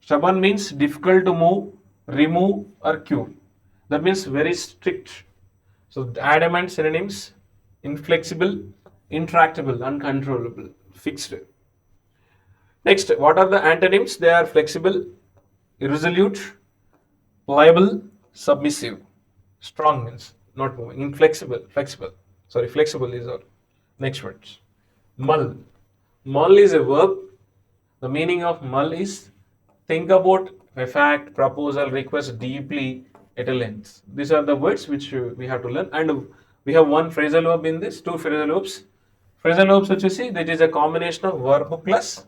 Stubborn means difficult to move, remove, or cure. That means very strict. So adamant synonyms: inflexible, intractable, uncontrollable, fixed. Next, what are the antonyms? They are flexible, irresolute, pliable, submissive. Strong means not moving. Inflexible, flexible. Sorry, flexible is our next words. Mull. Mull is a verb. The meaning of mull is think about a fact, proposal, request deeply at a length. These are the words which we have to learn. And we have one phrasal verb in this, two phrasal verbs. Phrasal verbs, which you see, that is a combination of verb plus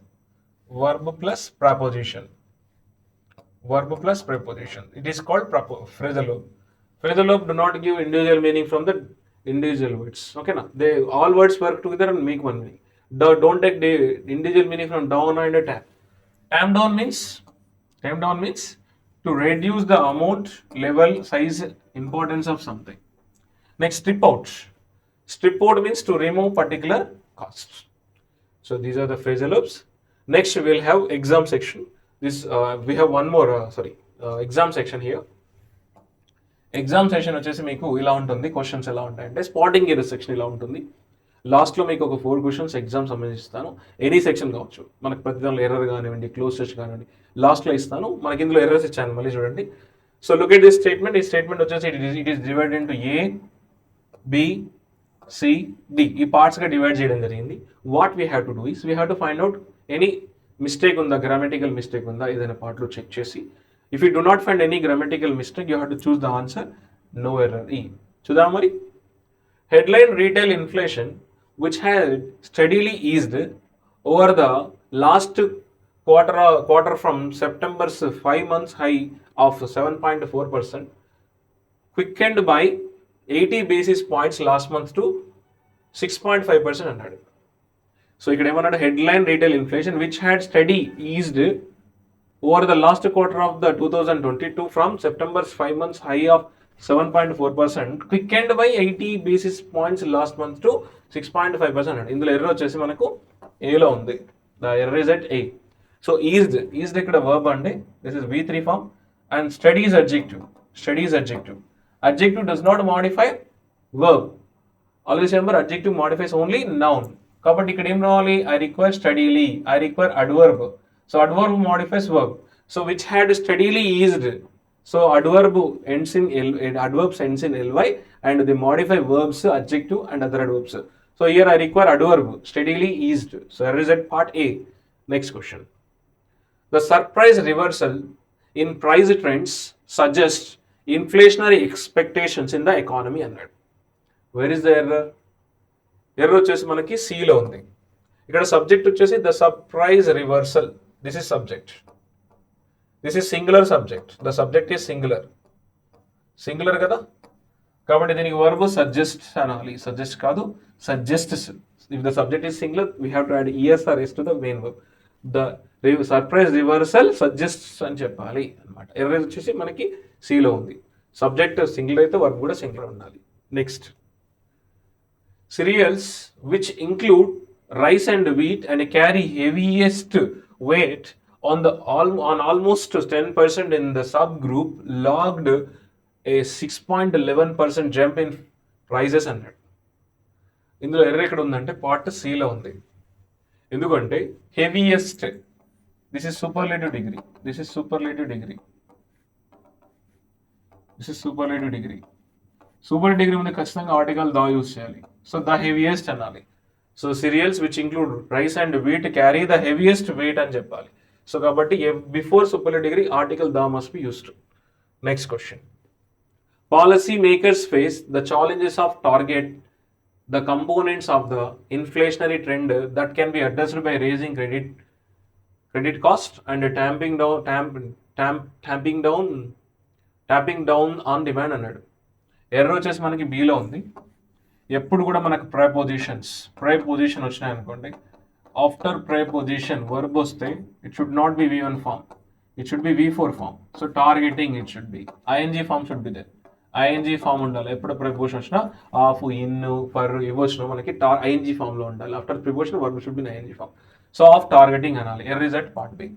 preposition. Verb plus preposition. It is called phrasal verb. Phrasal verb do not give individual meaning from the individual words. Okay, now they all words work together and make one meaning. Don't take the individual meaning from down and a tap. Tamp down means to reduce the amount, level, size, importance of something. Next, strip out. Strip out means to remove particular costs. So these are the phrasal verbs. Next, we will have exam section. This we have one more exam section here. Exam session వచ్చేసి మీకు ఇలా ఉంటుంది, క్వశ్చన్స్ ఎలా ఉంటాయంటే స్పాటింగ్ ఎర్రర్ సెక్షన్ ఇలా ఉంటుంది. లాస్ట్లో మీకు ఒక 4 క్వశ్చన్స్ ఎగ్జామ్ సంబంధించి ఇస్తాను. ఎనీ సెక్షన్ కావచ్చు, మనకు ప్రతి దానిలో ఎర్రర్ కానివ్వండి, క్లోజ్ టెస్ట్ కానివ్వండి, లాస్ట్లో ఇస్తాను. మనకి ఇందులో ఎర్రర్స్ ఇచ్చాను, మళ్ళీ చూడండి. So look at this statement. ఈ స్టేట్మెంట్ వచ్చేసి it is divided into A, B, C, D ఈ పార్ట్స్గా డివైడ్ చేయడం జరిగింది. What we have to do is we have to find out any mistake ఉందా, గ్రామటికల్ మిస్టేక్ ఉందా ఏదైనా పార్ట్లో చెక్ చేసి, if you do not find any grammatical mistake, you have to choose the answer no error E. Chudam mari. Headline retail inflation, which had steadily eased over the last quarter from September's 5 months high of 7.4%, quickened by 80 basis points last month to 6.5% అన్నాడు. సో ఇక్కడ ఏమన్నాడు, headline retail inflation which had steady eased over the last quarter of the 2022 from September's 5 months high of 7.4%, quickened by 80 basis points last month to 6.5%. ఇందులో ఎర్రర్ వచ్చేసి మనకు ఏలో ఉంది. The error is at A. So eased ఇక్కడ verb అండి. This is V3 form and study is adjective. Study is adjective. Adjective does not modify verb. Always remember adjective modifies only noun. కాబట్టి ఇక్కడ ఏం రావాలి? I require steadily. I require adverb. So adverb modifies verb. So which had steadily eased. So adverb ends in adverbs ends in ly and they modify verbs, adjective and other adverbs. So here I require adverb steadily eased. So here is at part A. Next question. The surprise reversal in price trends suggests inflationary expectations in the economy అన్నాడు. Where is the error? Error వచ్చేసి మనకి C లో ఉంది. ఇక్కడ సబ్జెక్ట్ వచ్చేసి the surprise reversal. This is subject. This is singular subject. The subject is singular. Singular కదా? కాబట్టి దీనికి verb suggest అనాలి. Suggest కాదు, suggests. If the subject is singular, we have to add es or s to the main verb. The surprise reversal suggests అని చెప్పాలి అనమాట. ఎర్రర్ వచ్చేసి మనకి C లో ఉంది. సబ్జెక్ట్ సింగులర్ అయితే వర్బ్ కూడా సింగులర్ ఉండాలి. Next, cereals which include rice and wheat and carry heaviest weight on almost 10% in the subgroup logged a 6.11% jump in prices అన్నాడు. ఇందులో ఎర్రర్ ఎక్కడ ఉందంటే పార్ట్ C లో ఉంది. ఎందుకంటే heaviest, this is superlative degree, this is superlative degree, this is superlative degree. Super degree ముందు ఖచ్చితంగా ఆర్టికల్ దా యూజ్ చేయాలి. సో ద హెవీయెస్ట్ అనాలి. So cereals which include rice and wheat carry the heaviest weight అని చెప్పాలి. సో కాబట్టి before superlative degree article the must be used. Next question. Policy makers face the challenges of target the components of the inflationary trend that can be addressed by raising credit cost and tamping down on demand అన్నాడు. ఎర్రర్ వచ్చేసి మనకి B లో ఉంది. ఎప్పుడు కూడా మనకు ప్రైపోజిషన్ వచ్చినాయి అనుకోండి, ఆఫ్టర్ ప్రైపోజిషన్ వర్బ్ వస్తే it should not be V1 form, it should be V4 form. So targeting it should be ING form should be there. ING form ఉండాలి. ఎప్పుడు ప్రిపోజిషన్ వచ్చినా ఆఫ్, ఇన్, ఫర్ ఇవి వచ్చినా మనకి ING ఫామ్ లో ఉండాలి. After preposition verb should be ING form. So of targeting అనాలి. Error is at part B.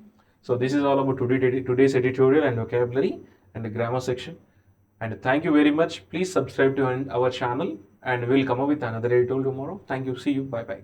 So this is all about today's editorial and vocabulary and grammar section. And thank you very much. Please subscribe to our channel and we'll come up with another editorial tomorrow. Thank you. See you. Bye bye.